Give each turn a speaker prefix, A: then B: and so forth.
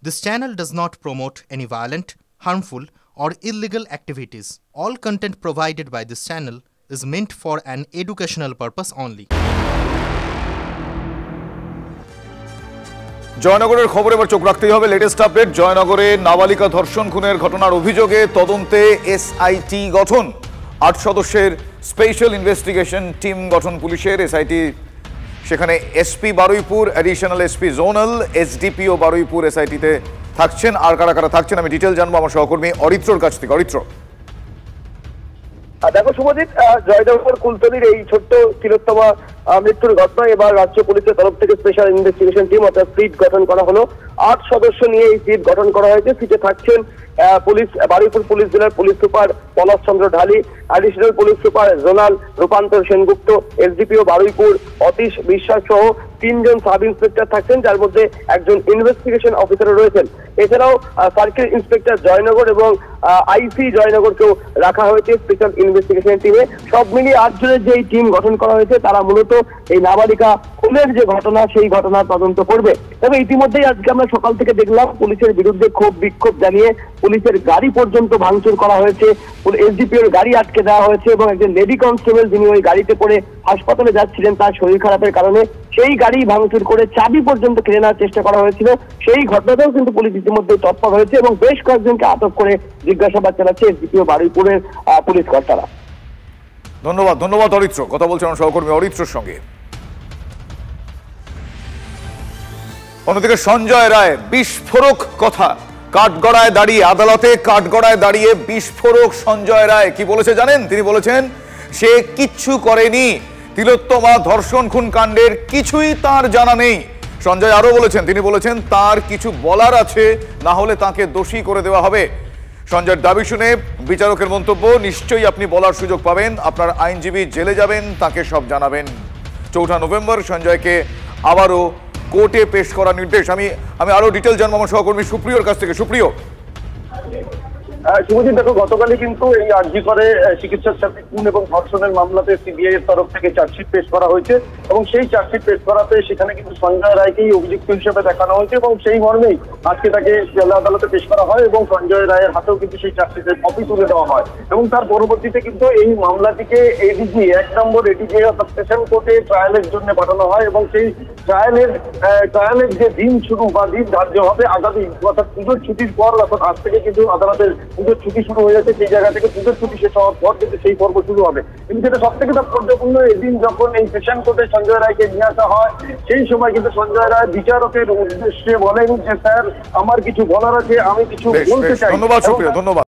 A: This channel does not promote any violent, harmful, or illegal activities. All content provided by this channel is meant for an educational purpose only.
B: জয়নগরের খবরে এবার চোখ রাখতেই হবে। Latest update, জয়নগরে নাবালিকা ধর্ষণ খুনের ঘটনার অভিযোগে তদন্তে এসআইটি গঠন। ৮ সদস্যের স্পেশাল ইনভেস্টিগেশন টিম গঠন পুলিশের। এসআইটি সেখানে SP Baruipur, additional SP zonal, SDPO Baruipur এসআইটিতে থাকছেন। আর কারা কারা থাকছেন আমি ডিটেল জানবো আমার সহকর্মী অরিত্রর কাছ থেকে। অরিত্র,
C: দেখো শুভজিৎ, জয়নগর কুলতলির এই ছোট্ট তিলোত্তমা মৃত্যুর ঘটনায় এবার রাজ্য পুলিশের তরফ থেকে স্পেশাল ইনভেস্টিগেশন টিম অর্থাৎ সিট গঠন করা হলো। ৮ সদস্য নিয়ে এই সিট গঠন করা হয়েছে। সিটে থাকছেন পুলিশ বারুইপুর পুলিশ জেলার পুলিশ সুপার পলাশ চন্দ্র ঢালি, অ্যাডিশনাল পুলিশ সুপার জোনাল রূপান্তর সেনগুপ্ত, এসডিপিও বারুইপুর অতীশ বিশ্বাস সহ ৩ জন সাব ইন্সপেক্টর থাকছেন, যার মধ্যে একজন ইনভেস্টিগেশন অফিসারও রয়েছেন। এছাড়াও সার্কেল ইন্সপেক্টর জয়নগর এবং আইসি জয়নগরকেও রাখা হয়েছে স্পেশাল ইনভেস্টিগেশন টিমে। সব মিলিয়ে ৮ জনের যে টিম গঠন করা হয়েছে তারা মূলত এই নাবালিকা খুনের যে ঘটনা সেই ঘটনার তদন্ত করবে। তবে ইতিমধ্যেই আজকে আমরা সকাল থেকে দেখলাম পুলিশের বিরুদ্ধে ক্ষোভ বিক্ষোভ জানিয়ে পুলিশের গাড়ি পর্যন্ত ভাঙচুর করা হয়েছে, এসডিপিওর গাড়ি আটকে দেওয়া হয়েছে এবং একজন লেডি কনস্টেবল যিনি ওই গাড়িতে করে হাসপাতালে যাচ্ছিলেন তার শরীর খারাপের কারণে সেই গাড়ি ভাঙচুর করে চাবি পর্যন্ত কেড়ে নেওয়ার চেষ্টা করা হয়েছিল। সেই ঘটনাতেও কিন্তু পুলিশ ইতিমধ্যে তৎপর হয়েছে এবং বেশ কয়েকজনকে আটক করে জিজ্ঞাসাবাদ চালাচ্ছে এসডিপিও বারুইপুরের পুলিশ কর্তারা।
B: ধন্যবাদ অরিত্র। কথা বলছেন আমার সহকর্মী অরিত্রর সঙ্গে। অন্যদিকে সঞ্জয় রায় বিস্ফোরক কথা, কাঠগড়ায় দাঁড়িয়ে আদালতে কাঠগড়ায় দাঁড়িয়ে বিস্ফোরক সঞ্জয় রায় কি বলেছে জানেন? তিনি বলেছেন সে কিচ্ছু করেনি, তিলোত্তমা ধর্ষণ খুন কাণ্ডের কিছুই তার জানা নেই। সঞ্জয় আরো বলেছেন, তিনি বলেছেন তার কিছু বলার আছে, না হলে তাকে দোষী করে দেওয়া হবে। সঞ্জয়ের দাবি শুনে বিচারকের মন্তব্য, নিশ্চয়ই আপনি বলার সুযোগ পাবেন, আপনার আইনজীবী জেলে যাবেন, তাকে সব জানাবেন। ৪ নভেম্বর সঞ্জয়কে আবারও কোর্টে পেশ করার নির্দেশ। আমি আরো ডিটেল জানবো আমার সহকর্মী সুপ্রিয়র কাছ থেকে। সুপ্রিয়,
C: শুভজিৎ, দেখো গতকালই কিন্তু এই আরজি করে চিকিৎসার সাথে খুন এবং ধর্ষণের মামলাতে সিবিআই এর তরফ থেকে চার্জশিট পেশ করা হয়েছে এবং সেই চার্জশিট পেশ করাতে সেখানে কিন্তু সঞ্জয় রায়কেই অভিযুক্ত হিসেবে দেখানো হয়েছে এবং সেই মর্মেই আজকে তাকে জেলা আদালতে পেশ করা হয় এবং সঞ্জয় রায়ের হাতেও কিন্তু সেই চার্জশিটের কপি তুলে দেওয়া হয় এবং তার পরবর্তীতে কিন্তু এই মামলাটিকে এডিজি ১ নম্বর এডিজি অর্থাৎ সেশন কোর্টে ট্রায়ালের জন্য পাঠানো হয় এবং সেই ট্রায়ালের যে দিন শুরু বা দিন ধার্য হবে আগামী অর্থাৎ পুজোর ছুটির পর, অর্থাৎ আজ থেকে কিন্তু আদালতের পুজোর ছুটি শুরু হয়ে যাচ্ছে, সেই জায়গা থেকে পুজোর ছুটি শেষ হওয়ার পর কিন্তু সেই পর্ব শুরু হবে। কিন্তু যেটা সব থেকে তাৎপর্যপূর্ণ, এদিন যখন এই সেশন কোর্টে সঞ্জয় রায়কে নিয়ে আসা হয় সেই সময় কিন্তু সঞ্জয় রায় বিচারকের উদ্দেশ্যে বলেন যে স্যার আমার কিছু বলার আছে, আমি কিছু বলতে চাই।
B: ধন্যবাদ সুপ্রিয়, ধন্যবাদ।